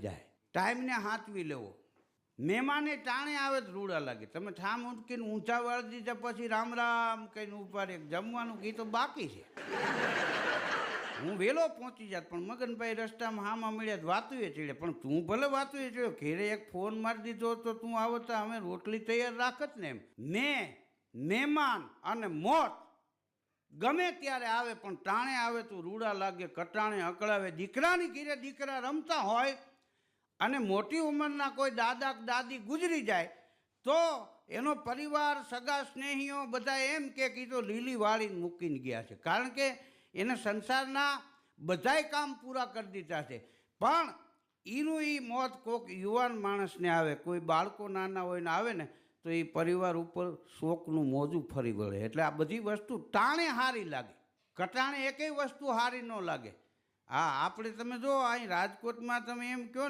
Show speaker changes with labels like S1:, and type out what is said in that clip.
S1: જાય. ટાઈમને હાથવી લેવો. મહેમાને ટાણે આવે તો રૂડા લાગે. તમે ઠામ ઉંચકીને ઊંચા વાળી દીધા પછી રામ રામ કહીને ઉપાડે જમવાનું ઘી તો બાકી છે. હું વહેલો પહોંચી જાત પણ મગનભાઈ રસ્તામાં હામાં મળ્યા તો વાતુએ ચડ્યા. પણ તું ભલે વાતુએ ચડ્યો, ઘેરે એક ફોન મારી દીધો તો તું આવતા અમે રોટલી તૈયાર રાખત ને એમ. મહેમાન અને મોત ગમે ત્યારે આવે પણ ટાણે આવે તો રૂડા લાગે, કટાણે અકળાવે. દીકરાની ઘીરે દીકરા રમતા હોય અને મોટી ઉંમરના કોઈ દાદા દાદી ગુજરી જાય તો એનો પરિવાર, સગા સ્નેહીઓ બધા એમ કે તો લીલી વાળીને મૂકીને ગયા છે. કારણ કે એને સંસારના બધાય કામ પૂરા કરી દીધા છે. પણ એનું એ મોત કોઈક યુવાન માણસને આવે, કોઈ બાળકો નાના હોય ને આવે ને તો એ પરિવાર ઉપર શોકનું મોજું ફરી વળે. એટલે આ બધી વસ્તુ ટાણે સારી લાગે, કટાણે એકેય વસ્તુ સારી ન લાગે. હા, આપણે તમે જો અહીં રાજકોટમાં તમે એમ કહો ને